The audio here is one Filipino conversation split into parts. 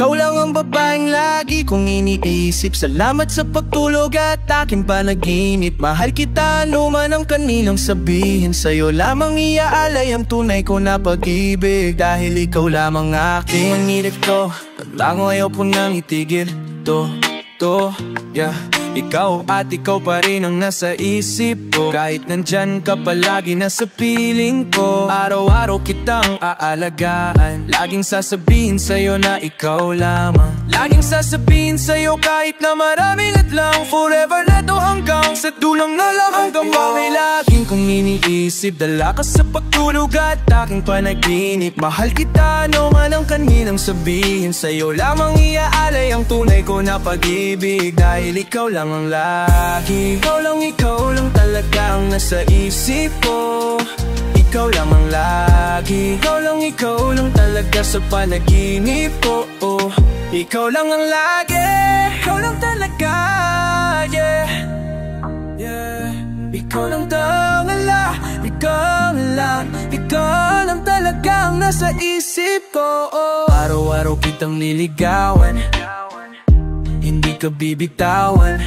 Ikaw lang ang babaeng lagi kong iniisip. Salamat sa pagtulog at aking panaginip. Mahal kita, ano man ang kaninang sabihin. Sa'yo lamang iaalay ang tunay ko na pag-ibig. Dahil ikaw lamang aking manginig ko. Tango ayaw po nang itigil yeah. Ikaw at ikaw pa rin ang nasa isip ko. Kahit nandyan ka palagi nasa piling ko. Araw-araw kitang aalagaan. Laging sasabihin sa'yo na ikaw lamang. Laging sasabihin sa'yo kahit na maraming hadlang. Forever na to hanggang sa dulang na lang. Hanggang may laging kong iniisip. Dala ka sa pagtulog at aking panaginip. Mahal kita, ano man ang kaninang sabihin. Sa'yo lamang iaalay ang tunay ko na pag-ibig. Dahil ikaw lang ang lagi. Ikaw lang talaga ang nasa isip ko. Ikaw lang ang lagi. Ikaw lang talaga sa panaginip ko. Ikaw lang ang lagi. Ikaw lang talaga, yeah. Ikaw lang talaga. Ikaw lang talaga ang nasa isip ko. Araw-araw kitang liligawan. Hindi ka bibitawan.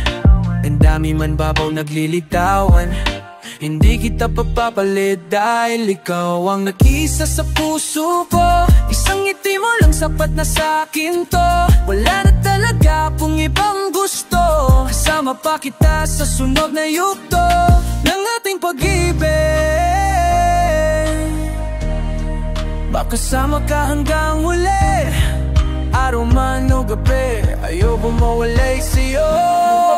Ang dami man babaw naglilitawan. Hindi kita papapalit dahil ikaw ang nag-iisa sa puso ko. Isang ngiti mo lang sapat na sa'kin to. Wala na talaga pong ibang gusto. Kasama pa kita sa sunod na yugto ng ating pag-ibig. Makasama ka hanggang huli. Araw man o gabi, ayoko mawalay sa'yo.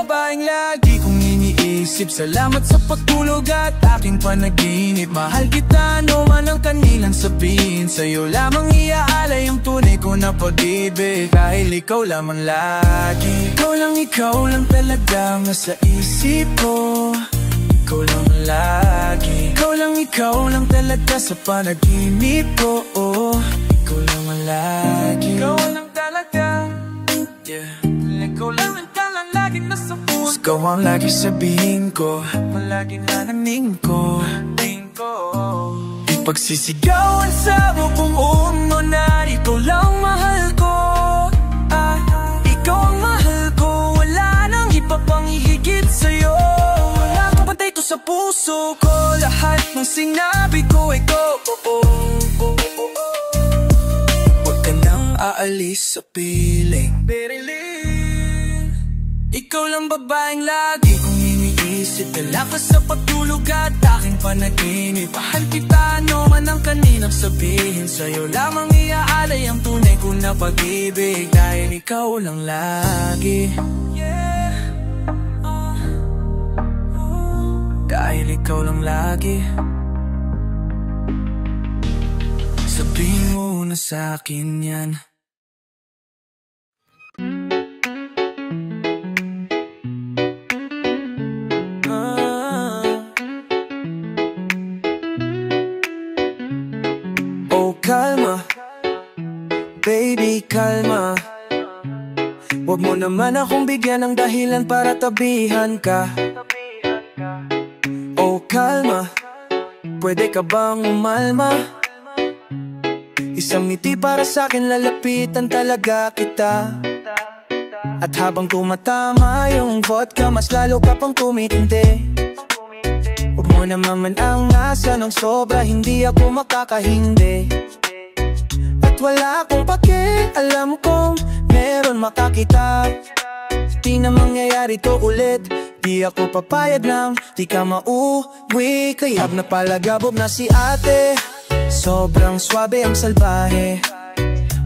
Babaeng lagi kong iniisip. Salamat sa pagtulog at aking panaginip. Mahal kita, ano man ang kanilang sabihin. Sa'yo lamang iaalay ang tunay ko na pag-ibig. Dahil ikaw lamang lagi. Ikaw lang talaga nasa isip ko. Ikaw lang lagi. Ikaw lang talaga sa panaginip ko. Ikaw lang lagi. Ikaw lang talaga, yeah. Ikaw lang lagi nasa puso. Ikaw ang lagi sabihin ko. Palagi nananing ko. Ipagsisigawan sa bubong mo na ikaw lang mahal ko. Ikaw ang mahal ko. Wala nang iba pang ihigit sa'yo. Wala kang pantay to sa puso ko. Lahat ng sinabi ko ay go. Aalis sa piling. Ikaw lang babaeng lagi kong iniisip. Dala ka sa pagtulog at aking panaginip. Mahal kita, ano man ang kaninang sabihin. Sa'yo lamang iaalay ang tunay ko na pag-ibig. Dahil ikaw lang lagi, yeah. Dahil ikaw lang lagi. Sabihin mo na sa'kin yan. Kalma, baby, kalma. Huwag mo naman akong bigyan ng dahilan para tabihan ka. Oh, kalma, pwede ka bang umalma? Isang ngiti para sa'kin, lalapitan talaga kita. At habang tumatama yung vodka, mas lalo ka pang tumitindi. Huwag mo naman ang asa ng sobra, hindi ako makakahindi. Wala akong pake, alam kong meron makakita. Di na mangyayari to ulit. Di ako papayag nang di ka mauwi. Kaya napalagabob na si ate. Sobrang swabe ang salbahe.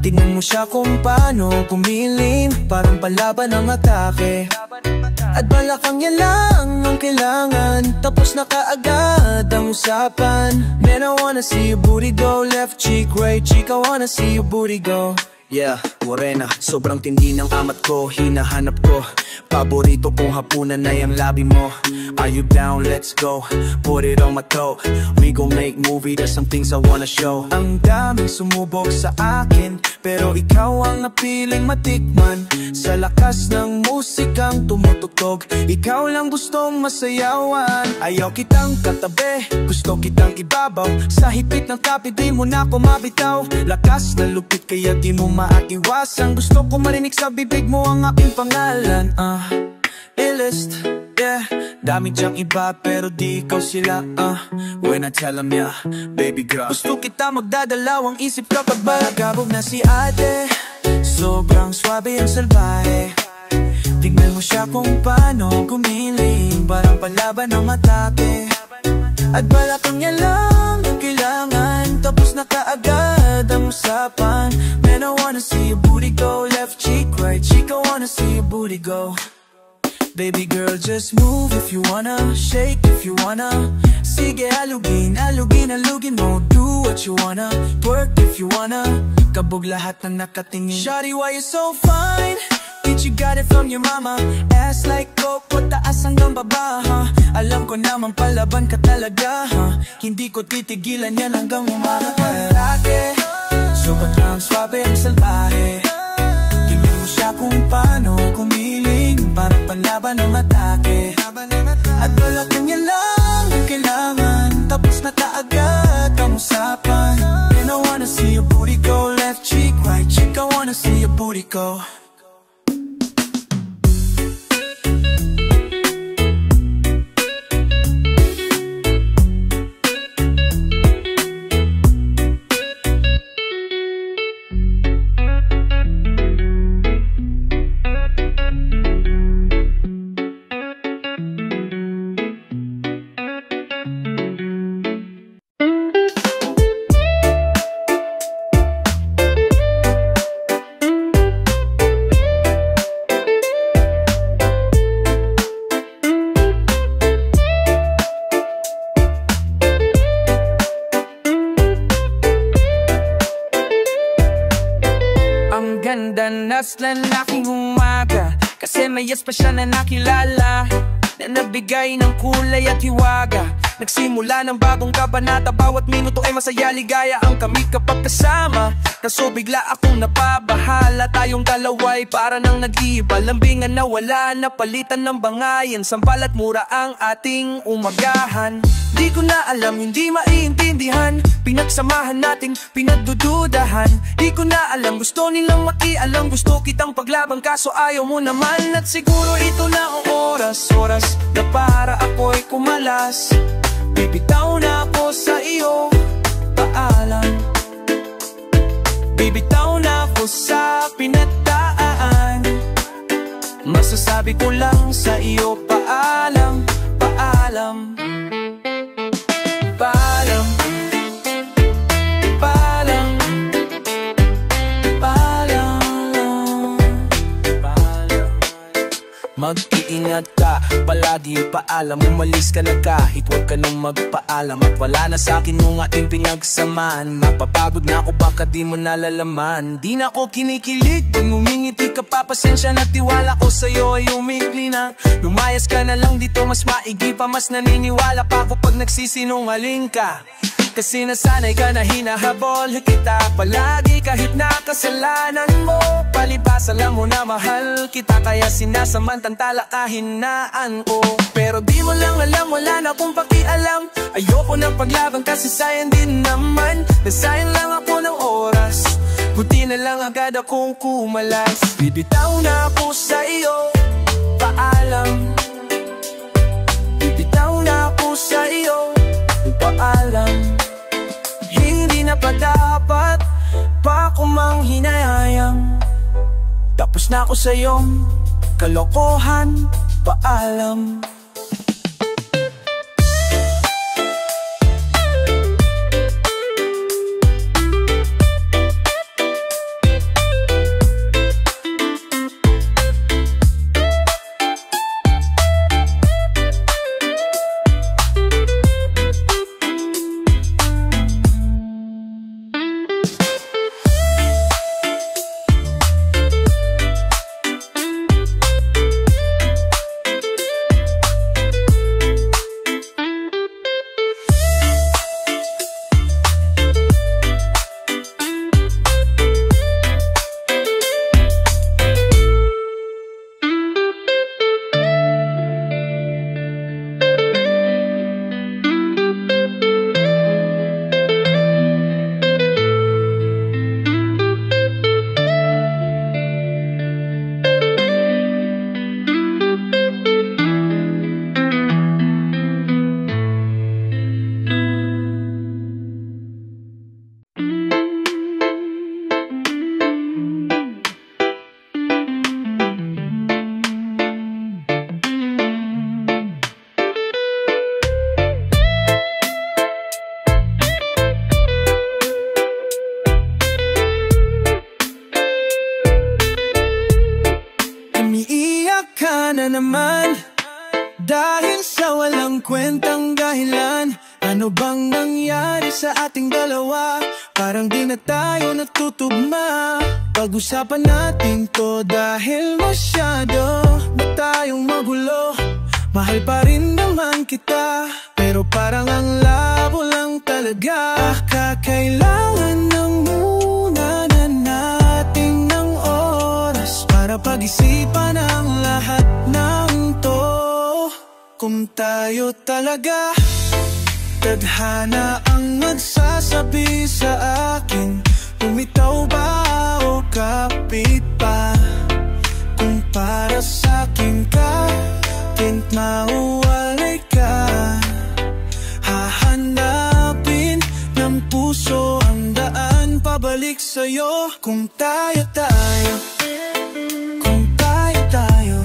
Tingnan mo siya kung paano kumilim. Parang palaban ang atake. At balakang yan lang ang kailangan. Tapos na kaagad ang usapan. Man, I wanna see your booty go. Left cheek, right cheek, I wanna see your booty go. Yeah, morena, sobrang tindi ng amat ko. Hinahanap ko, paborito kong hapunan na yung labi mo. Are you down? Let's go, put it on my toe. We gon' make movie, there's some things I wanna show. Ang daming sumubok sa akin, pero ikaw ang napiling matikman. Sa lakas ng musikang tumutugtog, ikaw lang gustong masayawan. Ayaw kitang katabi, gusto kitang ibabaw. Sa hipit ng kape di mo na ako mabitaw. Lakas na lupit kaya di mo maatiwan. maiwasan. Gusto ko marinig sa bibig mo ang aking pangalan. A-list, yeah. Dami dyang iba pero di ikaw sila. When I tell them, yeah, baby girl, gusto kita magdadalawang isip kapag balagabog na si ate. Sobrang swabe ang salbahe. Tignan mo siya kung paano gumiling, parang palaban ng atake. At balakang niya lang ang kailangan, tapos na kaagad ang usapan. Man, I wanna see your booty go, left cheek, right cheek, I wanna see your booty go. Baby girl, just move if you wanna, shake if you wanna. Sige, alugin, alugin, alugin mo. Do what you wanna, work if you wanna. Kabog lahat ng nakatingin. Shawty, why you so fine? Bitch, you got it from your mama. Ass like coke, taas hanggang baba, Alam ko naman palaban ka talaga, Hindi ko titigilan yan hanggang umaga. Palagi, sobrang swabe ang salbahe. Tingnan mo siya kung paano kumiling, parang panlaban ng atake. At balakang niya lang ang kailangan, tapos na kaagad ang usapan. And I wanna see your booty go, left cheek, right cheek, I wanna see your booty go. Naslan aking umaga, kasi may espesyal na nakilala, na nagbigay ng kulay at hiwaga. Nagsimula ng bagong kabanata, bawat minuto ay masaya, ligaya ang kami kapag kasama. Kaso bigla akong napabahala, tayong dalawa'y para nang nag-iba. Lambingan na wala, napalitan ng bangayan, sambal at mura ang ating umagahan. Di ko na alam, hindi maiintindihan, pinagsamahan nating pinagdududahan. Di ko na alam, gusto nilang makialam, gusto kitang paglaban kaso ayaw mo naman. At siguro ito na ang oras na para ako'y kumalas. Bibitaw na ako sa iyo, paalam. Bibitaw na ako sa pinagdaan. Masasabi ko lang sa iyo, paalam, paalam. Paalam, paalam, paalam, paalam. Mag-iingat ka, palagi paalam. Umalis ka na kahit huwag ka nang magpaalam. At wala na sa'kin yung ating pinagsamaan. Mapapagod na ako baka di mo nalalaman. Di na ako kinikilig, pag ngumingiti ka pa, pasensya na tiwala ko sa'yo ay umikli na. Lumayas ka na lang dito, mas maigi pa, mas naniniwala pa ako pag nagsisinungaling ka. Kasi nasanay ka na hinahabol kita palagi kahit na kasalanan mo. Palibas alam mo na mahal kita, kaya sinasamantala kahinaan ko. Pero di mo lang alam, wala na akong pakialam. Ayoko ng paglaban kasi sayang din naman. Nasayang lang ako ng oras, buti na lang agad akong kumalas. Bibitaw na ako sa iyo, paalam. Bibitaw na ako sa iyo, paalam. Hindi na pa dapat pa ako mang hinayang. Tapos na ako sa iyong kalokohan, paalam. dahil sa walang kwentang dahilan. Ano bang nangyari sa ating dalawa? Parang di na tayo natutugma. Pag-usapan natin to dahil masyado na tayong magulo. Mahal pa rin naman kita, pero parang ang labo lang talaga. Kakailangan ng muna na natin ng oras para pag-isipan ang lahat ng to. Kung tayo talaga, tadhana ang magsasabi sa akin, bumitaw ba o kapit pa? Kung para sa'kin ka, kahit mauwalay ka, hahanapin ng puso ang daan pabalik sa'yo. Kung tayo, kung tayo,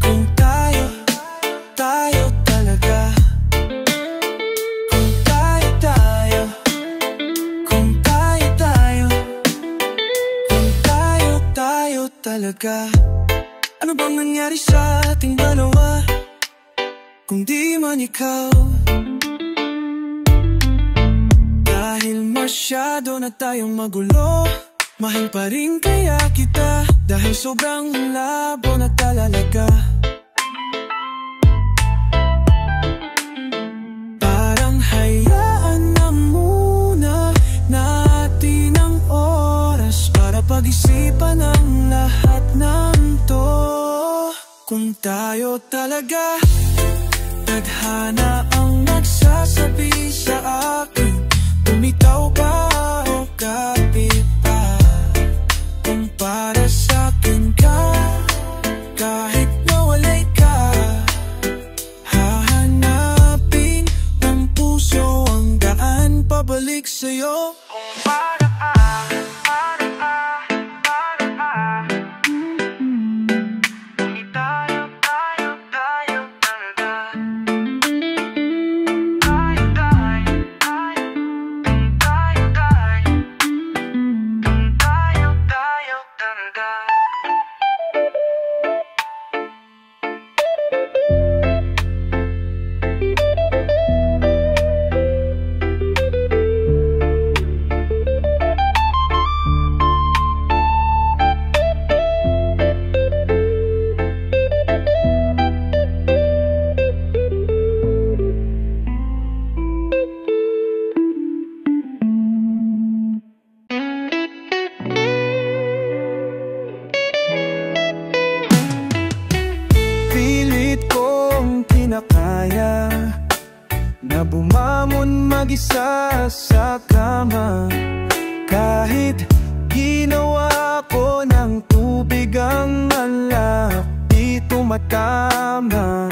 kung tayo talaga. Kung tayo, kung tayo, kung tayo talaga. Ano bang nangyari sa ating dalawa, kung di man ikaw? Dahil masyado na tayong magulo, mahal pa rin kaya kita, dahil sobrang labo na talaga. Parang hayaan na muna natin ang oras para pag-isipan ang lahat ng to. Kung tayo talaga, tadhana ang nagsasabi sa akin, bumitaw ka o kapit pa? Kung para sa'kin ka, kahit mawalay ka, hahanapin ng puso ang daan pabalik sa'yo. Kung para kaya na bumamon mag-isa sa kama, kahit ginawa ko ng tubig ang alak, di tumatama.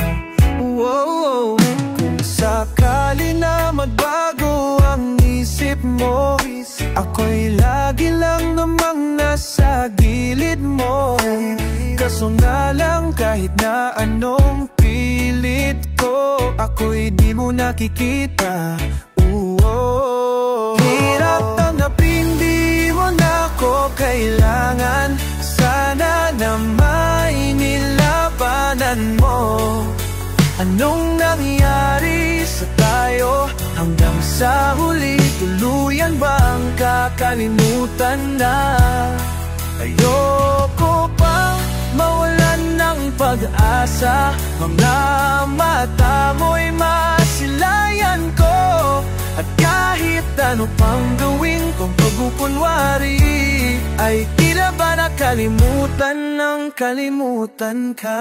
Kung sakali na magbago ang isip mo, ako'y lagi lang namang nasa gilid mo. Kaso na lang kahit na anong pilit ko, ako'y di mo nakikita. Hirap tanggapin, di mo na ko kailangan. Sana na may nilabanan mo. Anong nangyari sa tayo hanggang sa huli? Tuluyan bang kakalimutan na? Ayoko pang mawalan ng pag-asa. Mga mata mo'y masilayan ko, at kahit ano pang gawin kong pagkukunwari, ay tila ba nakalimutan ng kalimutan ka?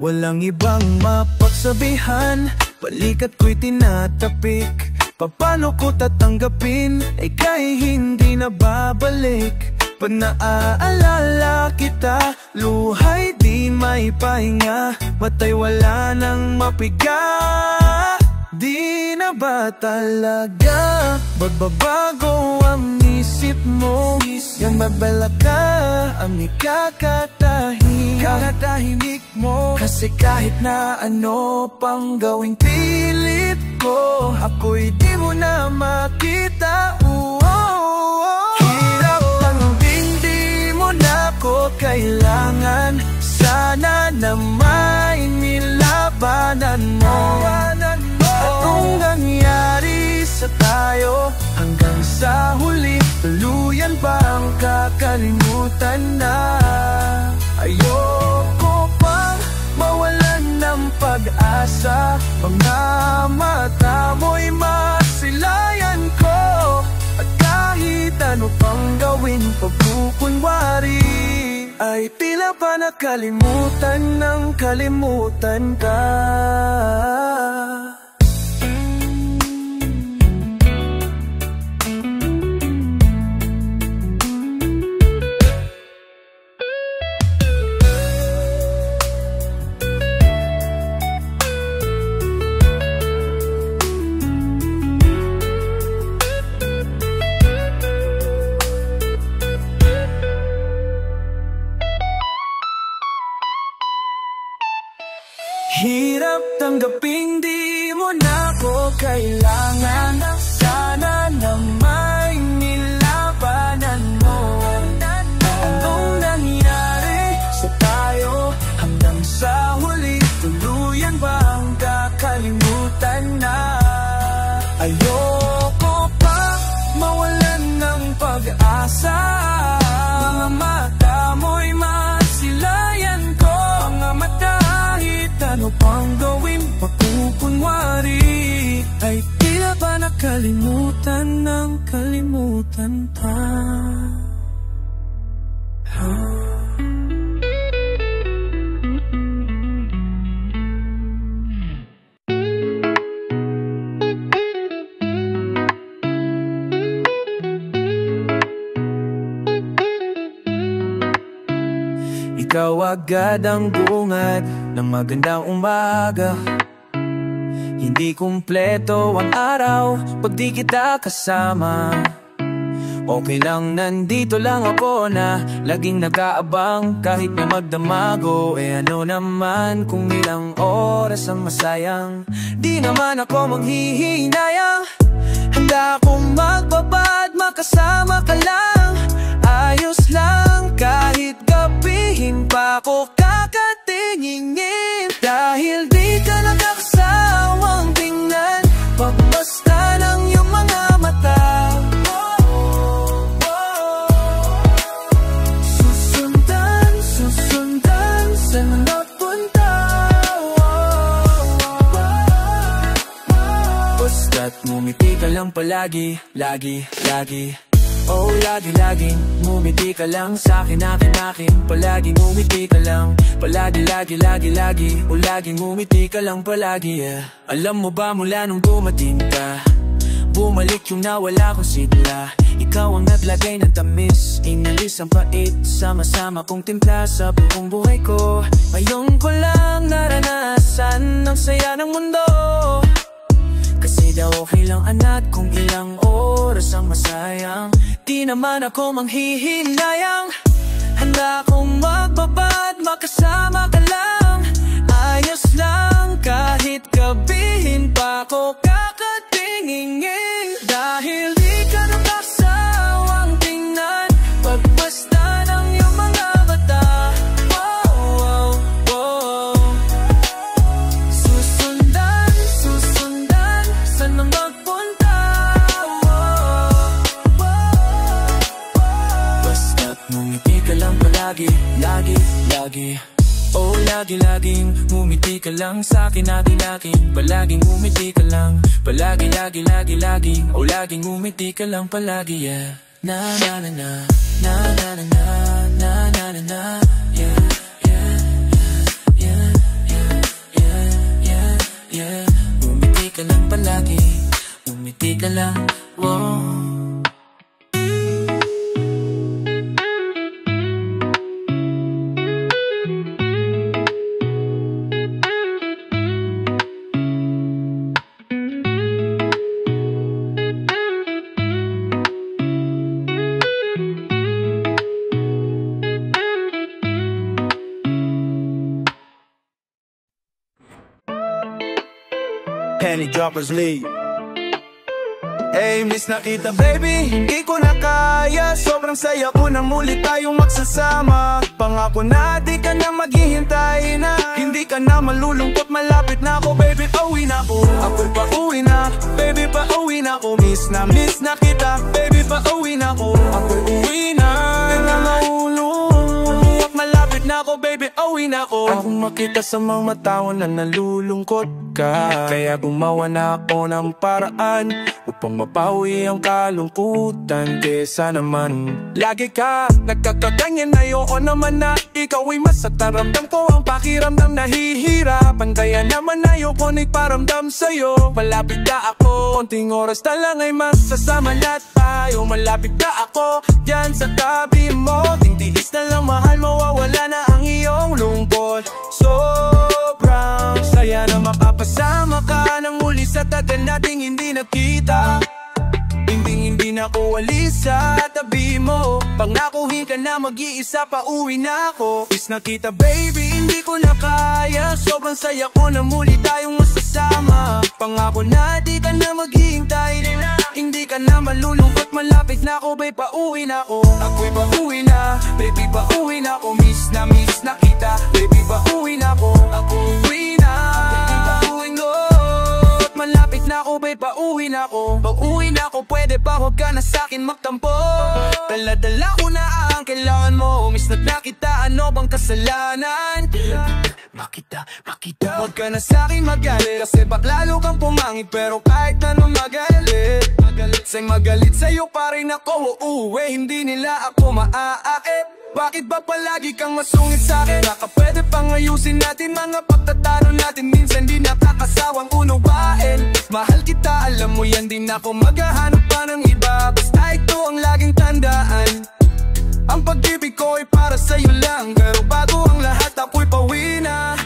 Walang ibang mapagsabihan, balikat ko'y tinatapik. Paano ko tatanggapin ay kahit hindi na babalik? Pag naaalala kita, luhay di may pahinga, matay wala nang mapiga. Di na ba talaga magbabago ang isip mo? Yang mabala ka ang ikakatahimik mo. Kasi kahit na ano pang gawing pilit ko, ako'y di mo na makita. Hirap tanggapin, di mo na ko kailangan. Sana na may iwanan mo. Anong nangyari sa tayo hanggang sa huli? Tuluyan ba ang kakalimutan na? Ayoko pang mawalan ng pag-asa. Mga mata mo'y masilayan ko, at kahit ano pang gawin pagkukunwari, ay tila pa nakalimutan ng kalimutan ka. Hirap tanggaping di mo na ko kailangan. Sana na may nilabanan mo. Anong nangyari sa tayo hanggang sa huli? Tuluyan ba ang kakalimutan na? Ayoko pa mawalan ng pag-asa. Mga mata mo'y masilayan ko. Mga mata, ano pang gawin pagkukunwari, ay tila ba nakalimutan ng kalimutan pa. Ikaw agad ang bungad ng magandang umaga. Hindi kumpleto ang araw pag di kita kasama. Okay lang, nandito lang ako na laging nag-aabang kahit na magdamago. Ano naman kung ilang oras ang masayang, di naman ako manghihinayang. Handa akong magbabad, makasama ka lang. Ayos lang kahit gabihin pa ako kakatingin. Dahil di ka nakakasawang tingnan, pagbasta ng iyong mga mata. Susundan, susundan, saan napunta? Basta't ngumiti ka lang palagi, lagi, lagi. Oh, lagi-laging ngumiti ka lang sa'kin, akin. Palaging ngumiti ka lang, palagi, lagi. O laging ngumiti ka lang palagi, yeah. Alam mo ba mula nung dumating ka, bumalik yung nawala kong sigla. Ikaw ang naglagay ng tamis, inalis ang pait, sama-sama kong timpla sa buong buhay ko. Ngayon ko lang naranasan ang saya ng mundo. Kasi daw okay lang anak kung ilang oras ang masayang. Di naman ako manghihinayang. Handa akong magbabad, makasama ka lang. Ayos lang kahit gabihin pa ako kakatingin. Dahil di ka nakasawang tingnan, pagbasta ng iyong mga mata. Wow, wow. Susundan, susundan, saan na magpunta? Basta't ngumiti ka lang palagi, lagi. Oh, lagi-laging ngumiti ka lang sa'kin, akin. Palaging ngumiti ka lang, palagi, lagi. Oh, laging ngumiti ka lang palagi, yeah. Na na na na, na na na na, na na na na, yeah, yeah, yeah, yeah, yeah, yeah. Ngumiti ka lang palagi, ngumiti ka lang, wow. Penny Droppers League. Hey, miss na kita baby, hindi ko na kaya. Sobrang saya ko na muli tayong magsasama. Pangako na di ka na maghihintay na. Hindi ka na malulungkot, malapit na ako baby, pauwi na ako. Ako'y pauwi na, baby pauwi na ako. Miss na kita, baby pauwi na ako. Ako'y uwi na, nangangahulog. Malapit na ako baby, pauwi na ako. Akong makita sa mga tao na nalulungkot ka, kaya gumawa na ako ng paraan upang mapawi ang kalungkutan. Kesa naman lagi ka nagkakaganyan, ayoko naman na ikaw ay masataramdam ko ang pakiramdam, nahihirapan. Kaya naman ayoko nagparamdam sa'yo. Malapit ka ako, konting oras na lang ay masasama lahat tayo. Malapit ka ako, dyan sa tabi mo. Tintiis na lang mahal, mawawala na ang iyong lungkot. Sobrang saya na makapasama ka nang muli sa tagal nating hindi nakita. Hindi na ko walis sa tabi mo. Pangakuhin ka na mag-iisa, pauwi na ako. Miss na kita baby, hindi ko na kaya. Sobrang saya ko na muli tayong masasama. Pangako na di ka na maghihintay. Hindi ka na malulungkot, malapit na ako babe, pauwi na ako. Ako'y pauwi na, baby pauwi na ako. Miss na kita, baby pauwi na ako. Ako uwi na, malapit na ako babe, pauwi na ako. Pauwi na ako, pwede ba huwag ka na sa'kin magtampo. Dala-dala ko na ang kailangan mo. Miss na kita, ano bang kasalanan? Makita huwag ka na sa'kin magalit, kasi bak lalo kang pumangit. Pero kahit anong magalit sa'y magalit sa'yo pa rin ako uuwi. Hindi nila ako maaakit. Bakit ba palagi kang masungit sa'kin? Baka pwede pang ayusin natin mga pagtatalo natin. Minsan di nakakasawang unawain. Mahal kita, alam mo yan, din ako maghahanap pa ng iba. Basta ito ang laging tandaan, ang pag-ibig ko ay para sa'yo lang. Pero bago ang lahat ako'y pauwi na.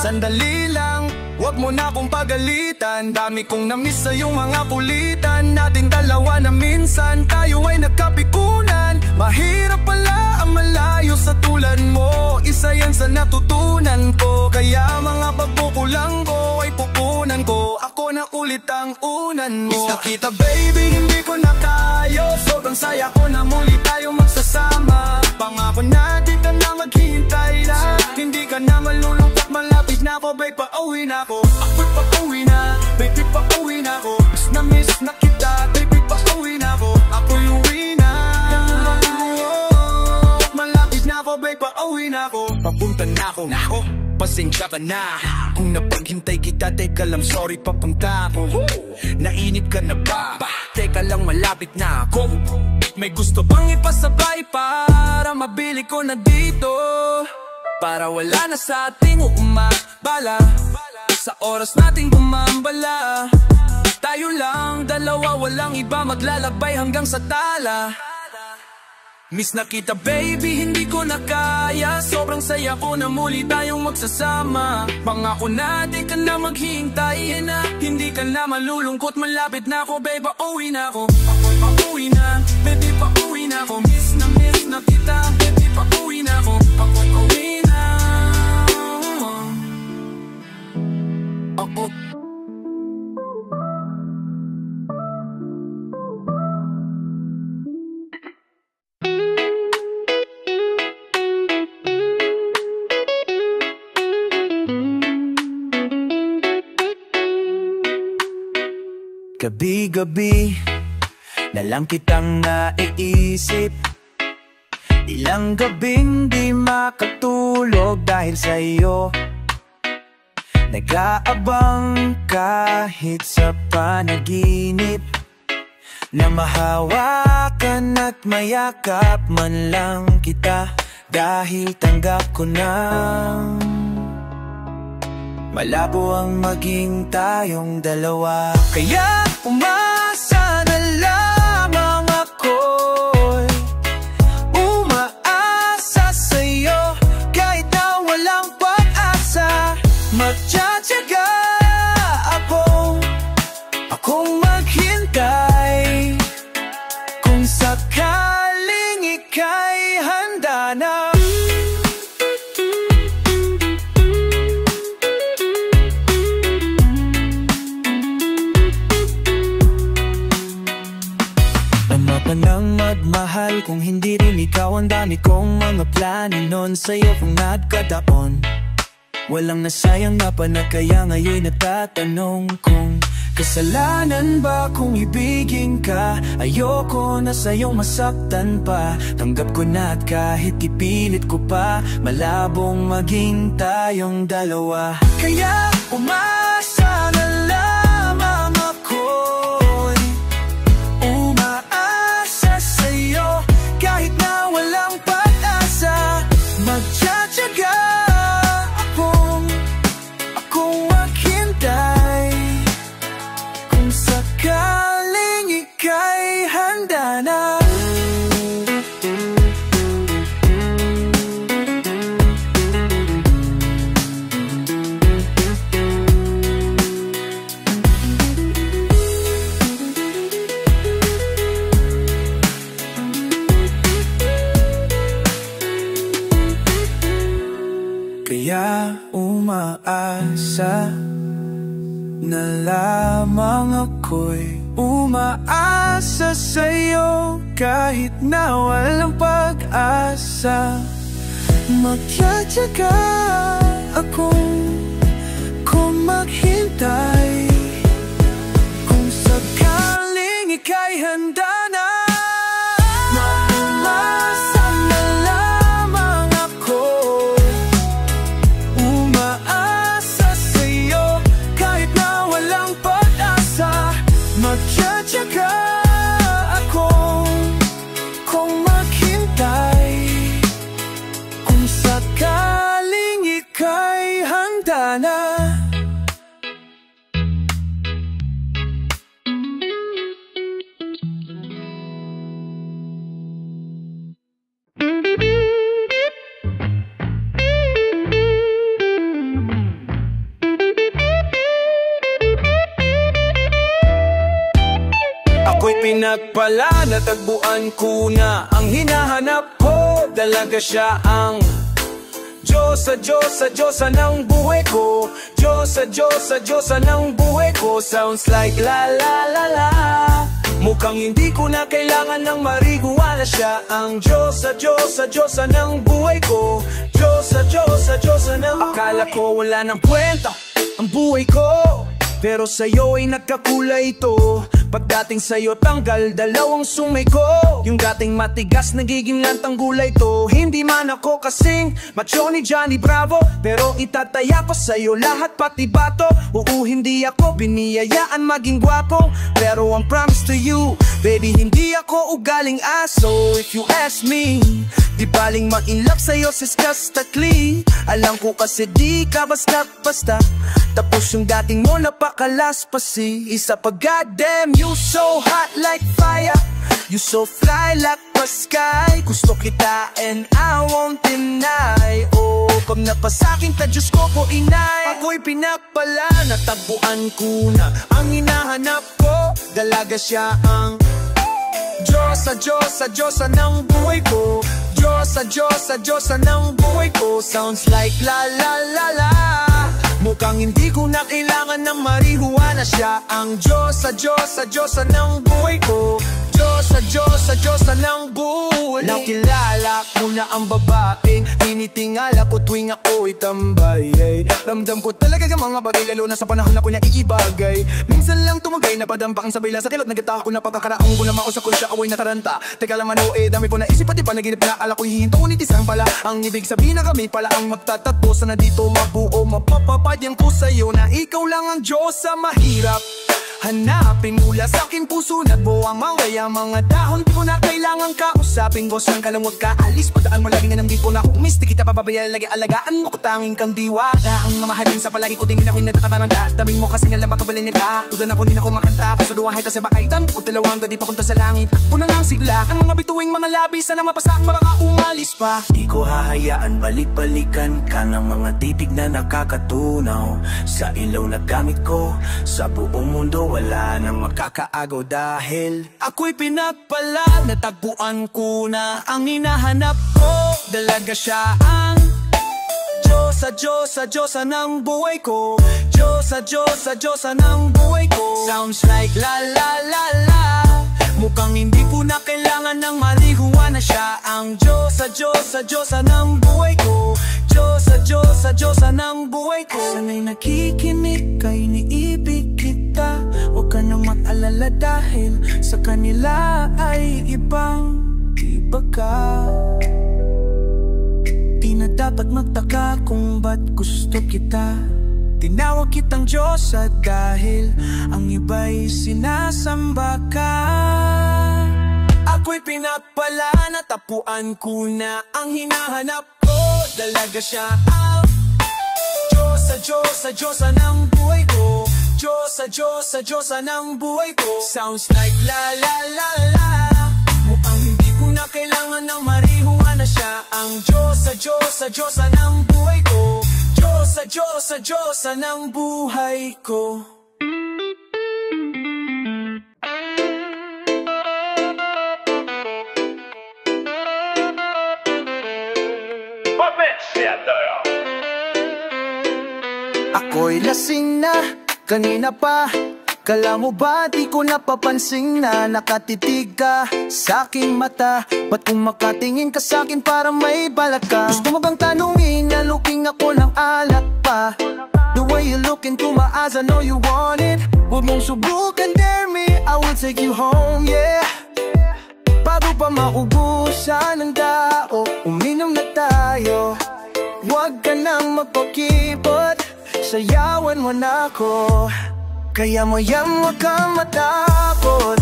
Sandali lang, huwag mo na akong pagalitan. Dami kong namiss sa'yong mga kulitan nating dalawa na minsan tayo ay nagkapikunan. Mahirap pala ang malayo sa tulad mo. Isa yan sa natutunan ko. Kaya mga pagkukulang ko ay pupunan ko. Ako na ulit ang unan mo. Miss na kita baby, hindi ko na kaya. Sobrang saya ko na muli tayo magsasama. Pangako na di ka na maghihintay na. Hindi ka na malulungkot, malapit na ako babe, pauwi na ako. Ako'y pauwi na, baby pauwi na ako. Miss na kita, baby pauwi na ako. Ako'y uwi na, malapit na ako babe, pauwi na ako. Papunta na ako, pasensya ka na kung napaghintay kita. Teka lang, sorry papunta ako. Nainip ka na ba? Teka lang, malapit na ako. May gusto bang ipasabay para mabili ko na dito? Para wala na sa ating umabala sa oras nating gumambala. Tayo lang dalawa, walang iba, maglalakbay hanggang sa tala. Miss na kita baby, hindi ko na kaya. Sobrang saya ko na muli tayong magsasama. Pangako na di ka na maghihintay na. Hindi ka na malulungkot, malapit na ako babe, pauwi na ako. Ako'y pauwi na, baby pauwi na ako. Miss na kita, baby pauwi na ako. Ako'y pauwi na. Oh. Gabi-gabi na lang kitang naiisip. Ilang gabing di makatulog dahil sa iyo. Nag-aabang kahit sa panaginip, na mahawakan at mayakap man lang kita. Dahil tanggap ko na malabo ang maging tayong dalawa. Kaya umasa na lamang ako'y umaasa sa'yo. Kahit na walang pag-asa, magtsatsaga akong maghintay. Kung sakaling ika'y handa na. Ang dami kong mga plano nun sa'yo kung nagkataon. Walang nasayang na pa na kaya ngayon natatanong kung kasalanan ba kung ibigin ka? Ayoko na sa'yong masaktan pa. Tanggap ko na at kahit ipilit ko pa, malabong maging tayong dalawa. Kaya umasa na lamang ako'y umaasa sa'yo. Kahit na walang pag-asa, magtsatsaga akong maghintay. Kung sakaling ika'y handa na. Kaya umaasa na lamang ako'y umaasa sa'yo. Kahit na walang pag-asa, magtsatsaga kung maghintay. Kung sakaling ika'y handa na. Magtsatsaga kung maghintay. Kung sakaling ika'y handa na. Ako'y pinagpala, natagpuan ko na ang hinahanap ko. Dalaga siya ang Diyos sa Diyosa ng buhay ko. Diyos sa Diyosa ng buhay ko. Sounds like la la la la. Mukhang hindi ko na kailangan ng marihuana. Siya ang Diyos sa Diyosa ng buhay ko. Diyos sa Diyosa ng. Akala ko wala ng kwenta ang buhay ko, pero sa'yo ay nagkakulay ito. Pagdating sa'yo tanggal dalawang sungay ko. Yung dating matigas nagiging lantang gulay to. Hindi man ako kasing macho ni Johnny Bravo, pero itataya ko sa'yo lahat pati bato. Oo, hindi ako biniyayaan maging gwapo, pero ang promise to you, baby, hindi ako ugaling aso. If you ask me, di baling ma-inlove sa'yo siskastatli. Alam ko kasi di ka basta-basta, tapos yung dating mo napakalaspasi. Isa pa, goddamn, you so hot like fire. You so fly like the sky. Gusto kita and I won't deny. Oh, pag napasakin ka, Diyos ko po inay. Ako'y pinapala, natagpuan ko na ang hinahanap ko. Dalaga siya ang Diyos sa Diyosa ng buhay ko. Diyos sa Diyosa ng buhay ko. Sounds like la la la la. Mukhang hindi ko na kailangan ng marihuana. Siya ang Diyos sa Diyosa ng buhay ko. Diyos sa Diyosa ng buhay. Nakilala ko na ang babaeng tinitingala ko tuwing ako'y tambay. Ramdam ko talaga ang mga bagay, lalo na sa panahon na ko niya iibagay. Minsan lang tumagay, napadampak ang sabay lang sa kilot. Nagita ko na pagkakaraong ko na mausa ko siya away na taranta. Teka lang ano dami po na isip pati pa naginip na ala ko'y hihinto. Ngunit isang pala ang ibig sabihin na kami pala ang magtatatpo. Sana dito mabuo, mapapapadyang ko sa'yo na ikaw lang ang Diyos sa mahirap. Hanapin mula sa aking puso, nagbuwang maway ang mga dahon. Di ko na kailangan kausapin, boss lang ka lang huwag ka alis. Pagdaan mo lagi na nang di po na kumis. Di kita papabayal, lagi alagaan mo ko tanging kang diwata. Ang mamahalin sa palagi ko, tingin ako'y natataranda. Tabing mo kasi nga lang makabalin nila. Tudan ako din ako makanta, kasuduhan hita sa bakaitan. Kung talawang gadi papunta sa langit, punang ang sigla. Ang mga bituing mga labis, sana mapasak maraka umalis pa. Di ko hahayaan balik-balikan ka ng mga titig na nakakatunaw. Sa ilaw na gamit ko, sa buong mundo wala nang makakaagaw. Dahil ako'y pinagpala, natagpuan ko na ang hinahanap ko. Dalaga siya ang Diyos sa Diyosa ng buhay ko. Diyos sa Diyosa ng buhay ko. Sounds like la la la la. Mukhang hindi ko na kailangan ng marihuana. Siya ang Diyosa, Diyosa, Diyosa ng buhay ko. Diyosa, Diyosa, Diyosa ng buhay ko. Sana'y nakikinig ka, iniibig kita. Huwag ka nang mag-alala dahil sa kanila ay ibang iba ka. Di na dapat magtaka kung ba't gusto kita. Tinawag kitang Diyosa dahil ang iba'y sinasamba ka. Ako'y pinagpala, natapuan ko na ang hinahanap ko. Dalaga siya ang Diyosa, Diyosa, Diyosa ng buhay ko. Diyosa, Diyosa, Diyosa ng buhay ko. Sounds like la la la la. Mukhang hindi ko na kailangan ng marihuana. Siya ang Diyosa, Diyosa, Diyosa ng buhay ko. Diyosa, Diyosa, Diyosa ng buhay ko. Ako'y lasing na, kanina pa. Kala mo ba di ko napapansin na nakatitig ka sa aking mata? Ba't kung makatingin ka sa akin para may balat ka? Gusto mo bang tanungin na looking ako ng alak pa? The way you look into my eyes, I know you want it. Huwag mong subukan, dare me, I will take you home, yeah. Bago pa maubusan ng dao, uminom na tayo. Huwag ka nang magpakipot, sayawan mo na ako. Kaya mo yan, huwag kang matakot.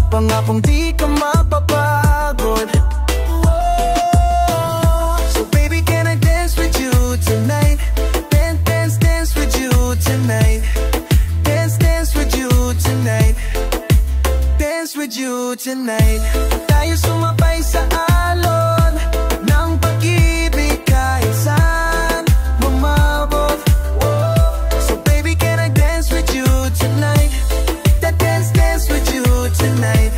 Pangakong di ka mapapagod. So baby, can I dance with you tonight? Dance, dance, dance with you tonight. Dance, dance with you tonight. Dance with you tonight. Tayo sumabay sa alon ng pag-ibig kahit saan lumabot. So baby, can I dance with you tonight? Dance, dance with you tonight.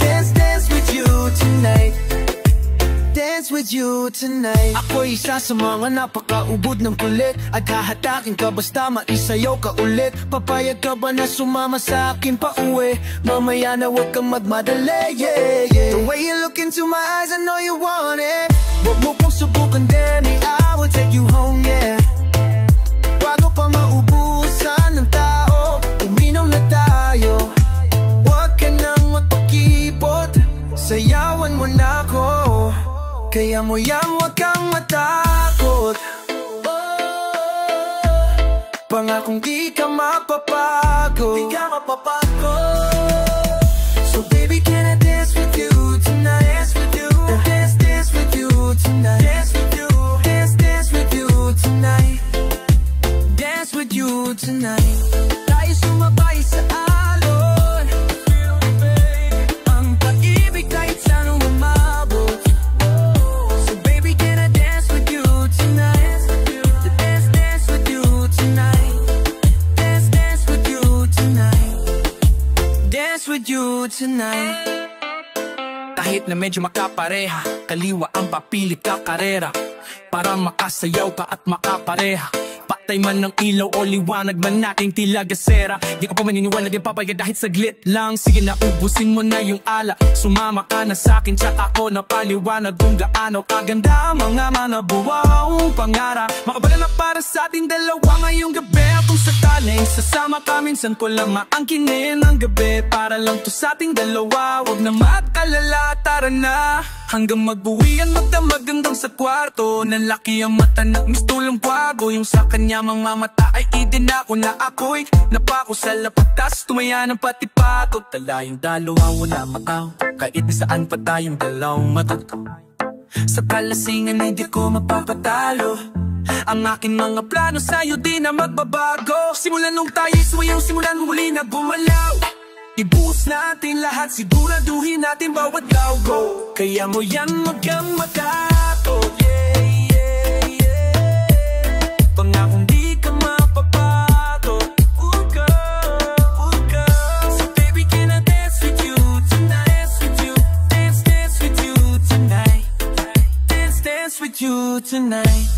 Dance, dance with you tonight. Dance with you tonight. Ako'y isa sa mga napakaubod ng kulit at hahatakin ka basta maisayaw ka ulit. Papayag ka ba na sumama sa akin pa uwi? Mamaya na huwag kang magmadali, yeah, yeah. The way you look into my eyes, I know you want it. Huwag mo pong subukan, Danny, I will take you home, yeah. Bago pa maubusan ng tao, uminom na tayo. Huwag ka nang magpakipot, sayawan mo na ako. Kaya mo yan, huwag kang matakot. Pangakong di ka mapapagod. Di ka mapapagod. So baby, can I dance with you tonight? Dance with you. Dance, dance with you tonight. Dance with you. Dance, dance with you tonight. Dance with you tonight. Tayo sumabay sa alon. Ang pag-ibig kahit saan umabot. So baby, can I dance with you tonight? Dance, dance with you tonight. Dance, dance with you tonight. Dance with you tonight. Kahit na medyo makapareha, kaliwa ang papilit ka karera. Para makasayaw ka at makapareha. Patay man ng ilaw o liwanag man nating tila gasera. Di ko pa maniniwala, di papayag dahil saglit lang. Sige na, ubusin mo na yung ala. Sumama ka na sa'kin, tsaka ako na paliwanag kung gaano kaganda ang mga manabuwang pangarap. Makabala na para sa ating dalawa ngayong gabi. Kung sakaling sasama ka, minsan ko lang maangkinin ang gabi. Para lang to sa ating dalawa, huwag na magkalala, tara na. Hanggang magbuwian, magdamag hanggang sa kwarto. Nanlaki ang mata na mistulong kwago. Yung sa kanya mga mata ay idinako na ako'y napako sa lapatas. Tumaya ng pati pato. Tala yung dalawa, wala makaw. Kahit na saan pa tayong dalawang matuto. Sa kalasingan ay di ko mapapatalo. Ang aking mga plano sa'yo di na magbabago. Simulan nung tayo'y sumayang, simulan muli na gumalaw. Ibuhos natin lahat, siguraduhin natin bawat go. Kaya mo yan, wag kang matakot, yeah, yeah, yeah. Pangakong di ka mapapagod. So baby, can I dance with you tonight? Dance with you, dance, dance with you tonight. Dance, dance with you tonight.